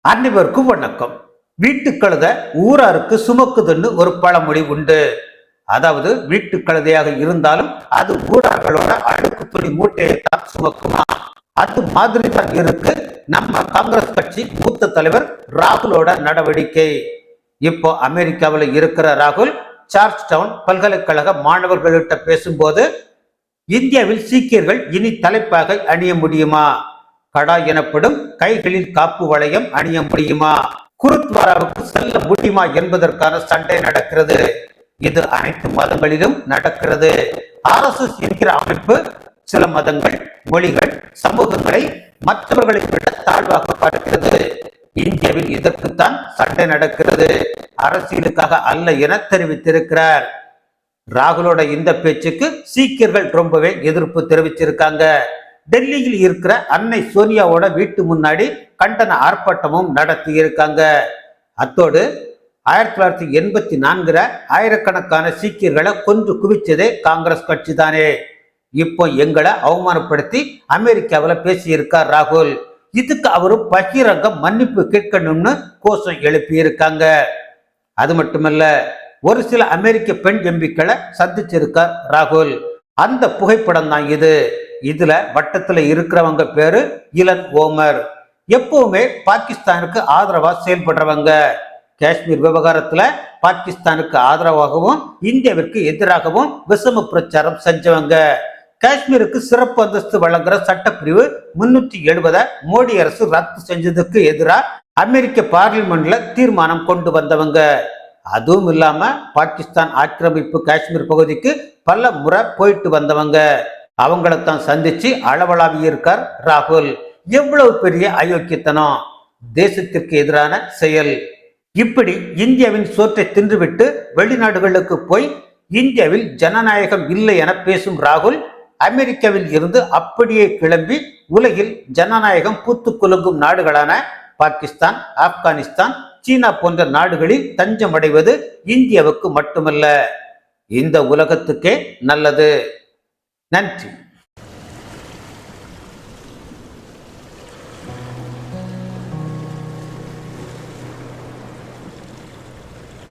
அனைவருக்கும் வணக்கம். வீட்டு கழுத ஊராருக்கு சுமக்குதுன்னு ஒரு பழமொழி உண்டு. அதாவது வீட்டு கழுதையாக இருந்தாலும் அது ஊரார்களோட அழுக்கு துணி மூட்டையை தான் சுமக்குமா. அது மாதிரி தான் இருக்கு நம்ம காங்கிரஸ் கட்சி மூத்த தலைவர் ராகுலோட நடவடிக்கை. இப்போ அமெரிக்காவில் இருக்கிற ராகுல் சார்ஜ் டவுன் பல்கலைக்கழக மாணவர்களிட்ட பேசும்போது, இந்தியாவில் சீக்கியர்கள் இனி தலைப்பாகை அணிய முடியுமா, கடா எனப்படும் கைகளில் காப்பு வளையம் அணிய முடியுமா, குருத்வாராவுக்கு செல்ல முடியுமா என்பதற்கான சண்டை நடக்கிறது. இது அனைத்து மதங்களிலும் நடக்கிறது. RSS என்கிற அமைப்பு சில மதங்கள், மொழிகள், சமூகங்களை மற்றவர்களை விட தாழ்வாக பார்க்கிறது. இந்தியாவில் இதற்குத்தான் சண்டை நடக்கிறது, அரசியலுக்காக அல்ல என தெரிவித்திருக்கிறார். ராகுலோட இந்த பேச்சுக்கு சீக்கியர்கள் ரொம்பவே எதிர்ப்பு தெரிவிச்சிருக்காங்க. டெல்லியில் இருக்கிற அன்னை சோனியாவோட வீட்டு முன்னாடி கண்டன ஆர்ப்பாட்டமும் நடத்தி இருக்காங்க. அத்தோடு 1984 ஆயிரக்கணக்கான சீக்கியர்களை கொன்று குவிச்சதே காங்கிரஸ் கட்சி தானே. இப்போ எங்களை அவமானப்படுத்தி அமெரிக்காவில் பேசியிருக்கார் ராகுல். இதுக்கு அவரு பகிரங்க மன்னிப்பு கேட்கணும்னு கோஷம் எழுப்பி இருக்காங்க. அது மட்டுமல்ல, ஒரு சில அமெரிக்க பெண் எம்பிக்களை சந்திச்சிருக்கார் ராகுல். அந்த புகைப்படம் தான் இது. இதுல வட்டத்துல இருக்கிறவங்க பேரு இலன் ஓமர். எப்பவுமே பாகிஸ்தானுக்கு ஆதரவா செயல்படுறவங்க. காஷ்மீர் விவகாரத்துல பாகிஸ்தானுக்கு ஆதரவாகவும் இந்தியாவிற்கு எதிராகவும் விஷம பிரச்சாரம் செஞ்சவங்க. காஷ்மீருக்கு சிறப்பு அந்தஸ்து வழங்குற சட்டப்பிரிவு 370 மோடி அரசு ரத்து செஞ்சதுக்கு எதிராக அமெரிக்க பார்லிமெண்ட்ல தீர்மானம் கொண்டு வந்தவங்க. அதுவும் இல்லாம பாகிஸ்தான் ஆக்கிரமிப்பு காஷ்மீர் பகுதிக்கு பல முறை போயிட்டு வந்தவங்க. அவங்களைத்தான் சந்திச்சு அளவலாவி இருக்கார் ராகுல். எவ்வளவு பெரிய அயோக்கியத்தனம், தேசத்திற்கு எதிரான செயல். இப்படி இந்தியாவின் சோற்றை தின்றுவிட்டு வெளிநாடுகளுக்கு போய் இந்தியாவில் ஜனநாயகம் இல்லை என பேசும் ராகுல், அமெரிக்காவில் இருந்து அப்படியே கிளம்பி உலகில் ஜனநாயகம் பூத்து குலுங்கும் நாடுகளான பாகிஸ்தான், ஆப்கானிஸ்தான், சீனா போன்ற நாடுகளில் தஞ்சம் அடைவது இந்தியாவுக்கு மட்டுமல்ல, இந்த உலகத்துக்கே நல்லது. நன்றி.